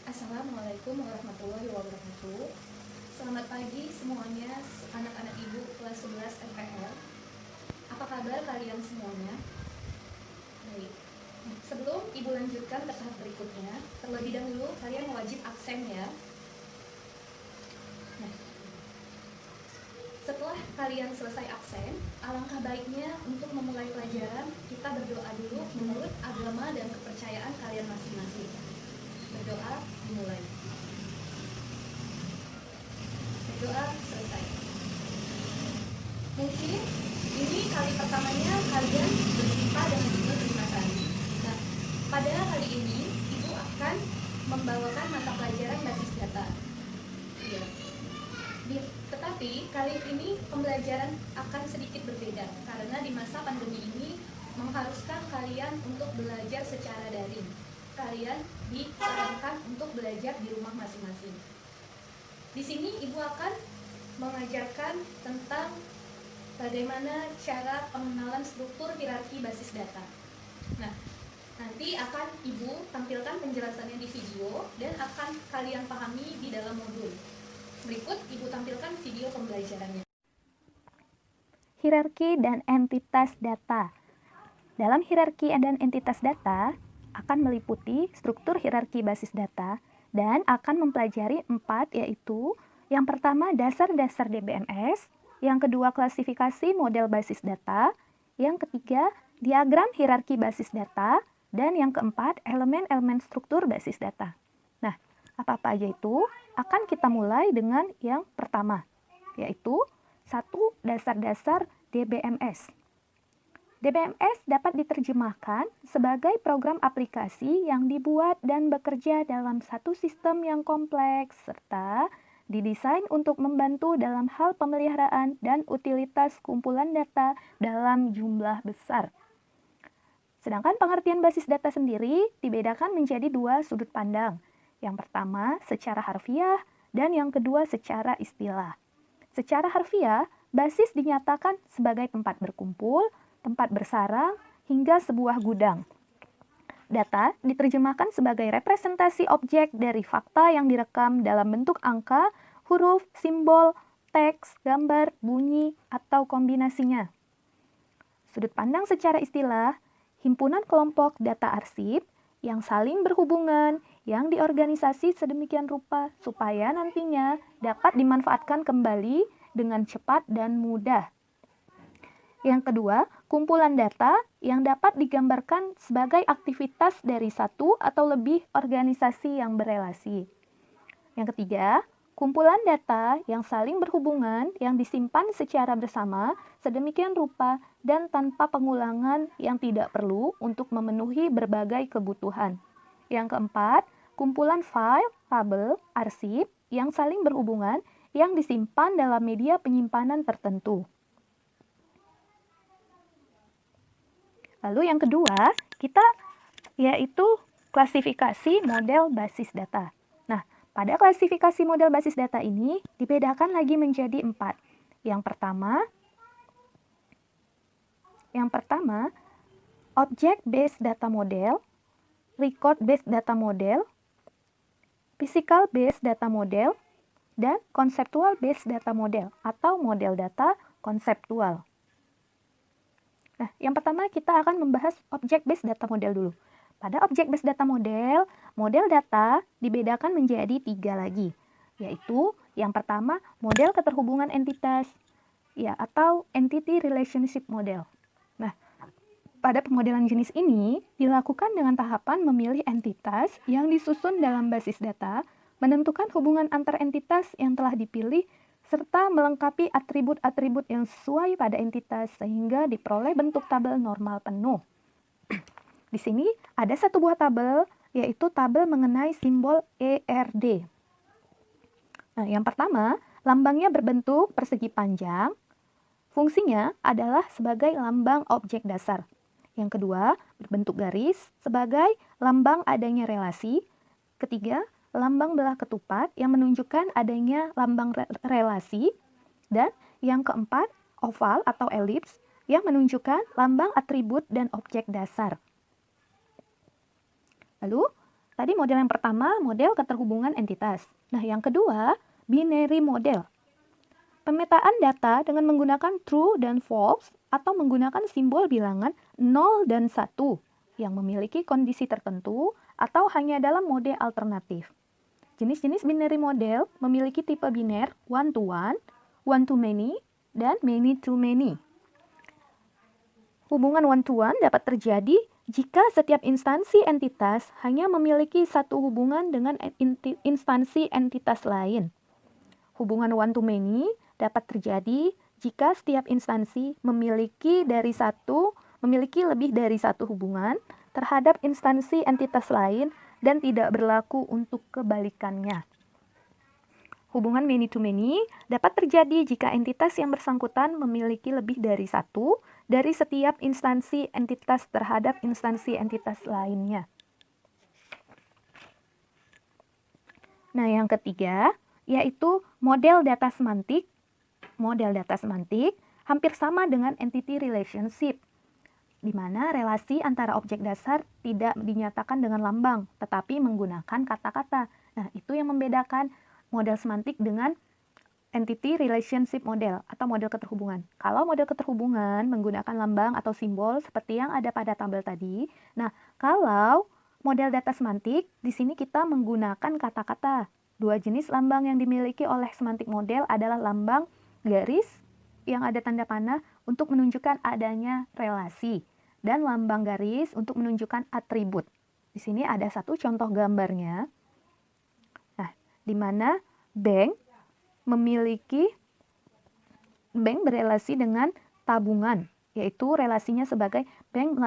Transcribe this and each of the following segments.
Assalamualaikum warahmatullahi wabarakatuh. Selamat pagi semuanya, anak-anak ibu kelas 11 MPR. Apa kabar kalian semuanya? Baik. Sebelum ibu lanjutkan ke tahap berikutnya, terlebih dahulu kalian wajib absen ya. Nah, setelah kalian selesai absen, alangkah baiknya untuk memulai pelajaran, kita berdoa dulu menurut agama dan kepercayaan kalian masing-masing. Berdoa dimulai. Berdoa selesai. Mungkin ini kali pertamanya kalian berjumpa dengan Ibu terima kasih. Nah, pada kali ini Ibu akan membawakan mata pelajaran basis data. Iya. Tetapi kali ini pembelajaran akan sedikit berbeda karena di masa pandemi ini mengharuskan kalian untuk belajar secara daring. Kalian disarankan untuk belajar di rumah masing-masing. Di sini Ibu akan mengajarkan tentang bagaimana cara pengenalan struktur hierarki basis data. Nah, nanti akan Ibu tampilkan penjelasannya di video dan akan kalian pahami di dalam modul. Berikut Ibu tampilkan video pembelajarannya. Hierarki dan entitas data. Dalam hierarki dan entitas data akan meliputi struktur hierarki basis data dan akan mempelajari 4, yaitu yang pertama dasar-dasar DBMS, yang kedua klasifikasi model basis data, yang ketiga diagram hierarki basis data, dan yang keempat elemen-elemen struktur basis data. Nah, apa-apa aja itu akan kita mulai dengan yang pertama, yaitu 1. Dasar-dasar DBMS. DBMS dapat diterjemahkan sebagai program aplikasi yang dibuat dan bekerja dalam satu sistem yang kompleks serta didesain untuk membantu dalam hal pemeliharaan dan utilitas kumpulan data dalam jumlah besar. Sedangkan pengertian basis data sendiri dibedakan menjadi 2 sudut pandang. Yang pertama secara harfiah dan yang kedua secara istilah. Secara harfiah, basis dinyatakan sebagai tempat berkumpul, tempat bersarang, hingga sebuah gudang. Data diterjemahkan sebagai representasi objek dari fakta yang direkam dalam bentuk angka, huruf, simbol, teks, gambar, bunyi, atau kombinasinya. Sudut pandang secara istilah, himpunan kelompok data arsip yang saling berhubungan, yang diorganisasi sedemikian rupa supaya nantinya dapat dimanfaatkan kembali dengan cepat dan mudah. Yang kedua, kumpulan data yang dapat digambarkan sebagai aktivitas dari satu atau lebih organisasi yang berelasi. Yang ketiga, kumpulan data yang saling berhubungan yang disimpan secara bersama sedemikian rupa dan tanpa pengulangan yang tidak perlu untuk memenuhi berbagai kebutuhan. Yang keempat, kumpulan file, tabel, arsip yang saling berhubungan yang disimpan dalam media penyimpanan tertentu. Lalu yang kedua, kita yaitu klasifikasi model basis data. Nah, pada klasifikasi model basis data ini dibedakan lagi menjadi 4. Yang pertama, object based data model, record based data model, physical based data model, dan conceptual based data model atau model data konseptual. Nah, yang pertama kita akan membahas object based data model dulu. Pada object based data model, model data dibedakan menjadi 3 lagi, yaitu yang pertama model keterhubungan entitas, ya atau entity relationship model. Nah, pada pemodelan jenis ini dilakukan dengan tahapan memilih entitas yang disusun dalam basis data, menentukan hubungan antar entitas yang telah dipilih, serta melengkapi atribut-atribut yang sesuai pada entitas sehingga diperoleh bentuk tabel normal penuh. Di sini ada satu buah tabel, yaitu tabel mengenai simbol ERD. Nah, yang pertama, lambangnya berbentuk persegi panjang. Fungsinya adalah sebagai lambang objek dasar. Yang kedua, berbentuk garis sebagai lambang adanya relasi. Ketiga, lambang belah ketupat yang menunjukkan adanya lambang relasi. Dan yang keempat, oval atau elips yang menunjukkan lambang atribut dan objek dasar. Lalu, Tadi model yang pertama, model keterhubungan entitas. Nah, yang kedua, binary model. Pemetaan data dengan menggunakan true dan false atau menggunakan simbol bilangan 0 dan 1 yang memiliki kondisi tertentu atau hanya dalam mode alternatif. Jenis-jenis binary model memiliki tipe biner one to one, one to many, dan many to many. Hubungan one to one dapat terjadi jika setiap instansi entitas hanya memiliki satu hubungan dengan instansi entitas lain. Hubungan one to many dapat terjadi jika setiap instansi memiliki lebih dari satu hubungan terhadap instansi entitas lain dan tidak berlaku untuk kebalikannya. Hubungan many to many dapat terjadi jika entitas yang bersangkutan memiliki lebih dari satu dari setiap instansi entitas terhadap instansi entitas lainnya. Nah, yang ketiga yaitu model data semantik. Model data semantik hampir sama dengan entity relationship, di mana relasi antara objek dasar tidak dinyatakan dengan lambang, tetapi menggunakan kata-kata. Nah, itu yang membedakan model semantik dengan entity relationship model atau model keterhubungan. Kalau model keterhubungan menggunakan lambang atau simbol seperti yang ada pada tabel tadi. Nah, kalau model data semantik, di sini kita menggunakan kata-kata. Dua jenis lambang yang dimiliki oleh semantik model adalah lambang garis yang ada tanda panah untuk menunjukkan adanya relasi dan lambang garis untuk menunjukkan atribut. Di sini ada satu contoh gambarnya. Nah, di mana bank berelasi dengan tabungan, yaitu relasinya sebagai bank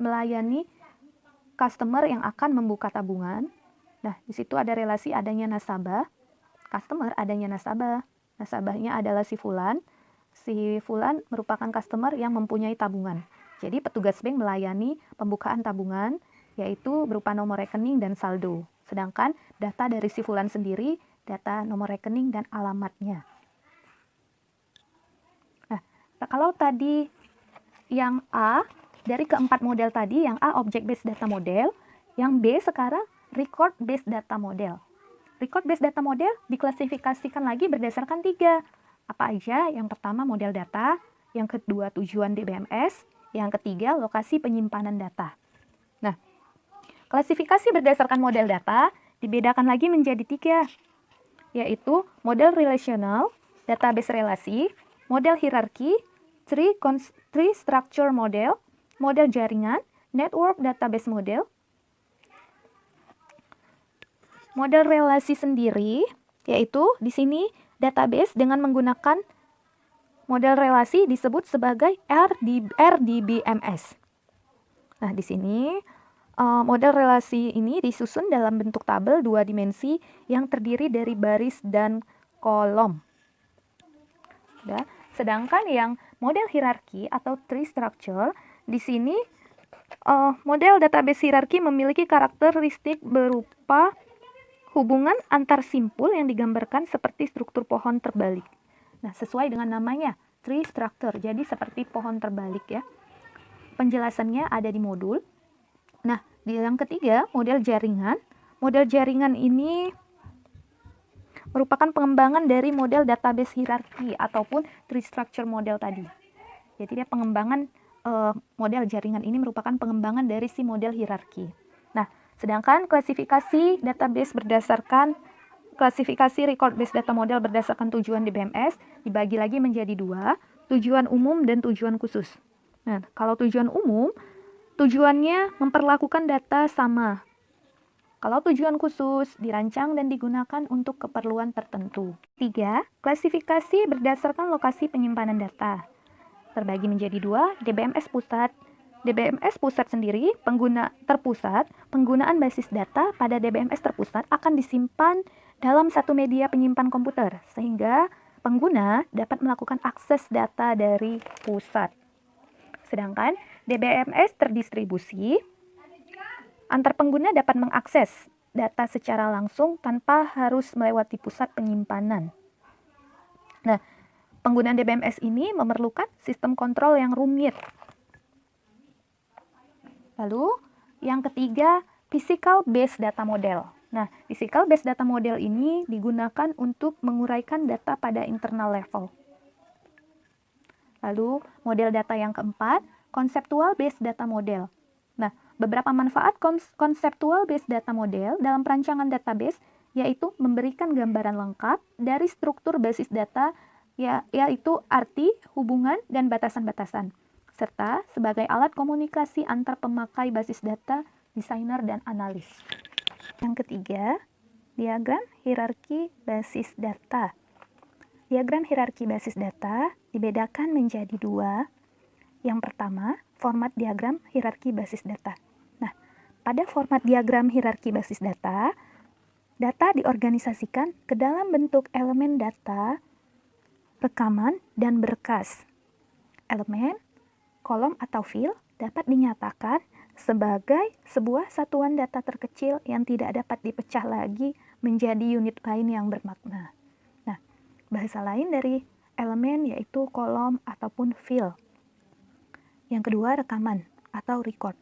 melayani customer yang akan membuka tabungan. Nah, di situ ada relasi adanya nasabah, customer adanya nasabah. Nasabahnya adalah si Fulan. Si Fulan merupakan customer yang mempunyai tabungan. Jadi petugas bank melayani pembukaan tabungan, yaitu berupa nomor rekening dan saldo. Sedangkan data dari si Fulan sendiri, data nomor rekening dan alamatnya. Nah, kalau tadi yang A, dari keempat model tadi, yang A object based data model, yang B sekarang record based data model. Record based data model diklasifikasikan lagi berdasarkan 3. Apa aja? Yang pertama model data, yang kedua tujuan DBMS, yang ketiga lokasi penyimpanan data. Nah, klasifikasi berdasarkan model data dibedakan lagi menjadi 3, yaitu model relational, database relasi, model hierarki, tree structure model, model jaringan, network database model. Model relasi sendiri, yaitu di sini database dengan menggunakan model relasi disebut sebagai RDBMS. Nah, di sini model relasi ini disusun dalam bentuk tabel 2 dimensi yang terdiri dari baris dan kolom. Sedangkan yang model hierarki atau tree structure, di sini model database hierarki memiliki karakteristik berupa hubungan antar simpul yang digambarkan seperti struktur pohon terbalik. Nah, sesuai dengan namanya, tree structure. Jadi seperti pohon terbalik ya. Penjelasannya ada di modul. Nah, di yang ketiga, model jaringan. Model jaringan ini merupakan pengembangan dari model database hierarki ataupun tree structure model tadi. Jadi dia pengembangan model jaringan ini merupakan pengembangan dari si model hierarki. Nah, sedangkan klasifikasi database berdasarkan klasifikasi record based data model berdasarkan tujuan DBMS dibagi lagi menjadi 2, tujuan umum dan tujuan khusus. Nah, kalau tujuan umum, tujuannya memperlakukan data sama. Kalau tujuan khusus dirancang dan digunakan untuk keperluan tertentu. 3, klasifikasi berdasarkan lokasi penyimpanan data. Terbagi menjadi 2, DBMS pusat. DBMS pusat sendiri, penggunaan basis data pada DBMS terpusat akan disimpan dalam satu media penyimpan komputer, sehingga pengguna dapat melakukan akses data dari pusat. Sedangkan DBMS terdistribusi, antar pengguna dapat mengakses data secara langsung tanpa harus melewati pusat penyimpanan. Nah, penggunaan DBMS ini memerlukan sistem kontrol yang rumit. Lalu, yang ketiga, Physical Based Data Model. Nah, Physical Based Data Model ini digunakan untuk menguraikan data pada internal level. Lalu, model data yang keempat, Conceptual Based Data Model. Nah, beberapa manfaat Conceptual Based Data Model dalam perancangan database yaitu memberikan gambaran lengkap dari struktur basis data, yaitu arti, hubungan, dan batasan-batasan, serta sebagai alat komunikasi antar pemakai basis data, desainer, dan analis. Yang ketiga, diagram hierarki basis data. Diagram hierarki basis data dibedakan menjadi dua. Yang pertama, format diagram hierarki basis data. Nah, pada format diagram hierarki basis data, data diorganisasikan ke dalam bentuk elemen data, rekaman, dan berkas. Elemen, kolom atau field dapat dinyatakan sebagai sebuah satuan data terkecil yang tidak dapat dipecah lagi menjadi unit lain yang bermakna. Nah, bahasa lain dari elemen yaitu kolom ataupun field. Yang kedua, rekaman atau record.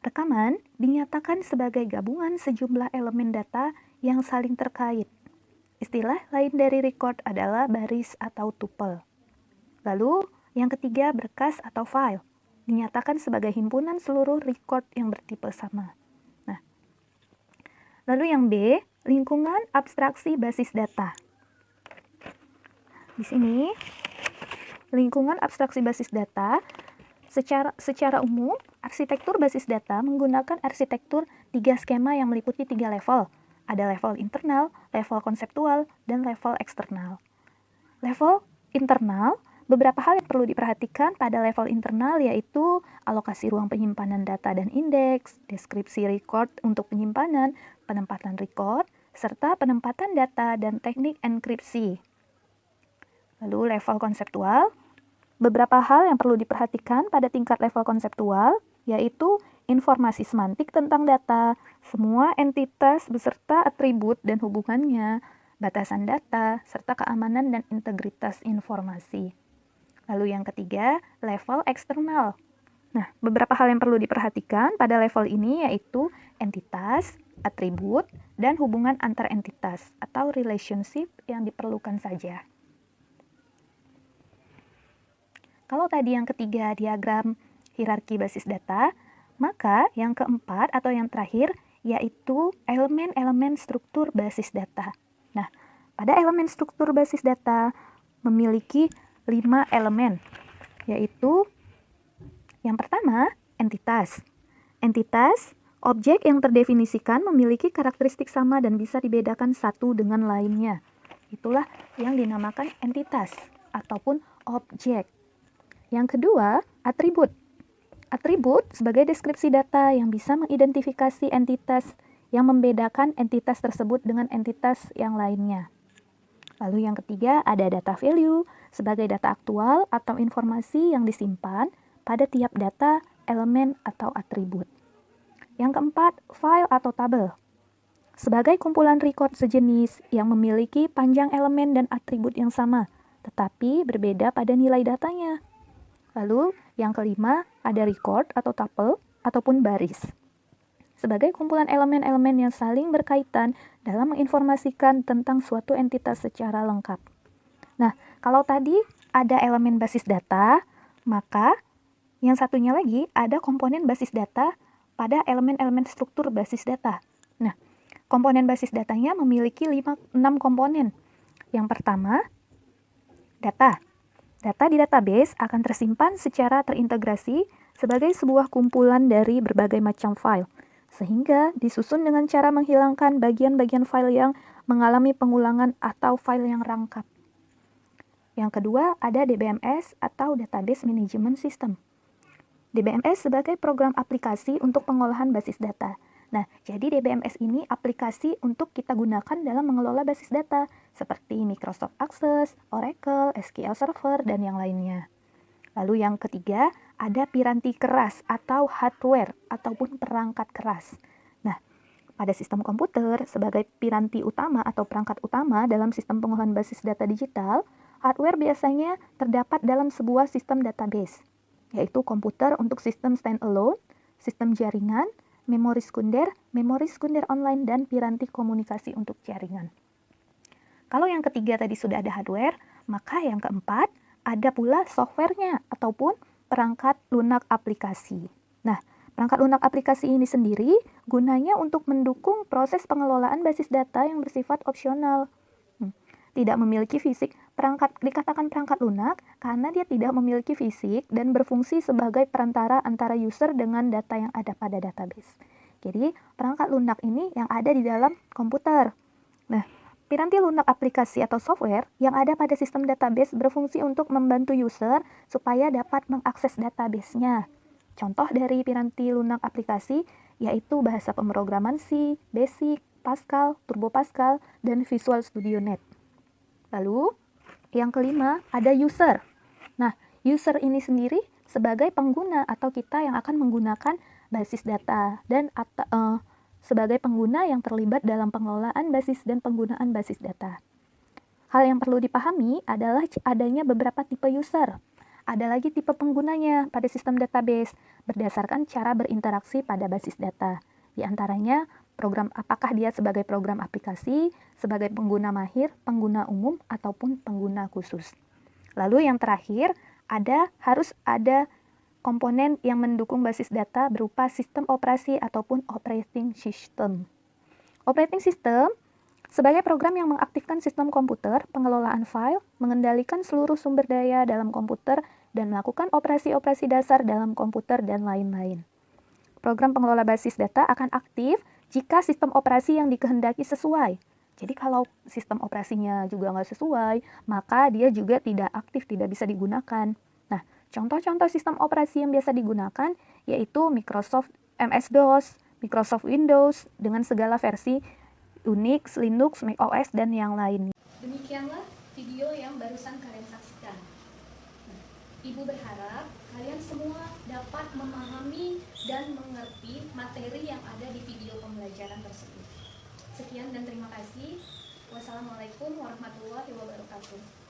Rekaman dinyatakan sebagai gabungan sejumlah elemen data yang saling terkait. Istilah lain dari record adalah baris atau tuple. Lalu, yang ketiga, berkas atau file. Dinyatakan sebagai himpunan seluruh record yang bertipe sama. Nah, lalu yang B, lingkungan abstraksi basis data. Di sini, lingkungan abstraksi basis data secara umum, arsitektur basis data menggunakan arsitektur 3 skema yang meliputi 3 level. Ada level internal, level konseptual, dan level eksternal. Level internal, beberapa hal yang perlu diperhatikan pada level internal yaitu alokasi ruang penyimpanan data dan indeks, deskripsi record untuk penyimpanan, penempatan record, serta penempatan data dan teknik enkripsi. Lalu level konseptual, beberapa hal yang perlu diperhatikan pada tingkat level konseptual yaitu informasi semantik tentang data, semua entitas beserta atribut dan hubungannya, batasan data, serta keamanan dan integritas informasi. Lalu yang ketiga, level eksternal. Nah, beberapa hal yang perlu diperhatikan pada level ini yaitu entitas, atribut, dan hubungan antar entitas atau relationship yang diperlukan saja. Kalau tadi yang ketiga diagram hierarki basis data, maka yang keempat atau yang terakhir yaitu elemen-elemen struktur basis data. Nah, pada elemen struktur basis data memiliki 5 elemen, yaitu yang pertama, entitas. Entitas, objek yang terdefinisikan memiliki karakteristik sama dan bisa dibedakan satu dengan lainnya. Itulah yang dinamakan entitas ataupun objek. Yang kedua, atribut. Atribut sebagai deskripsi data yang bisa mengidentifikasi entitas yang membedakan entitas tersebut dengan entitas yang lainnya. Lalu yang ketiga ada data value sebagai data aktual atau informasi yang disimpan pada tiap data, elemen, atau atribut. Yang keempat, file atau tabel. Sebagai kumpulan record sejenis yang memiliki panjang elemen dan atribut yang sama, tetapi berbeda pada nilai datanya. Lalu yang kelima ada record atau tuple ataupun baris. Sebagai kumpulan elemen-elemen yang saling berkaitan dalam menginformasikan tentang suatu entitas secara lengkap. Nah, kalau tadi ada elemen basis data, maka yang satunya lagi ada komponen basis data pada elemen-elemen struktur basis data. Nah, komponen basis datanya memiliki 6 komponen. Yang pertama, data. Data di database akan tersimpan secara terintegrasi sebagai sebuah kumpulan dari berbagai macam file, sehingga disusun dengan cara menghilangkan bagian-bagian file yang mengalami pengulangan atau file yang rangkap. Yang kedua, ada DBMS atau Database Management System. DBMS sebagai program aplikasi untuk pengolahan basis data. Nah, jadi DBMS ini aplikasi untuk kita gunakan dalam mengelola basis data, seperti Microsoft Access, Oracle, SQL Server, dan yang lainnya. Lalu yang ketiga, ada piranti keras atau hardware ataupun perangkat keras. Nah, pada sistem komputer, sebagai piranti utama atau perangkat utama dalam sistem pengolahan basis data digital, hardware biasanya terdapat dalam sebuah sistem database, yaitu komputer untuk sistem standalone, sistem jaringan, memori sekunder online, dan piranti komunikasi untuk jaringan. Kalau yang ketiga tadi sudah ada hardware, maka yang keempat ada pula softwarenya ataupun perangkat lunak aplikasi. Nah, perangkat lunak aplikasi ini sendiri gunanya untuk mendukung proses pengelolaan basis data yang bersifat opsional. Tidak memiliki fisik, dikatakan perangkat lunak karena dia tidak memiliki fisik dan berfungsi sebagai perantara antara user dengan data yang ada pada database. Jadi, perangkat lunak ini yang ada di dalam komputer. Nah, piranti lunak aplikasi atau software yang ada pada sistem database berfungsi untuk membantu user supaya dapat mengakses database-nya. Contoh dari piranti lunak aplikasi yaitu bahasa pemrograman C, Basic, Pascal, Turbo Pascal, dan Visual Studio Net. Lalu, yang kelima ada user. Nah, user ini sendiri sebagai pengguna atau kita yang akan menggunakan basis data dan sebagai pengguna yang terlibat dalam pengelolaan basis dan penggunaan basis data. Hal yang perlu dipahami adalah adanya beberapa tipe user. Ada lagi tipe penggunanya pada sistem database berdasarkan cara berinteraksi pada basis data. Di antaranya, apakah dia sebagai program aplikasi, sebagai pengguna mahir, pengguna umum, ataupun pengguna khusus. Lalu yang terakhir, harus ada komponen yang mendukung basis data berupa sistem operasi ataupun operating system. Operating system sebagai program yang mengaktifkan sistem komputer, pengelolaan file, mengendalikan seluruh sumber daya dalam komputer, dan melakukan operasi-operasi dasar dalam komputer, dan lain-lain. Program pengelola basis data akan aktif jika sistem operasi yang dikehendaki sesuai. Jadi kalau sistem operasinya juga nggak sesuai, maka dia juga tidak aktif, tidak bisa digunakan. Nah, contoh-contoh sistem operasi yang biasa digunakan yaitu Microsoft MS-DOS, Microsoft Windows dengan segala versi Unix, Linux, macOS, dan yang lain. Demikianlah video yang barusan kalian saksikan. Ibu berharap kalian semua dapat memahami dan mengerti materi yang ada di video pembelajaran tersebut. Sekian dan terima kasih. Wassalamualaikum warahmatullahi wabarakatuh.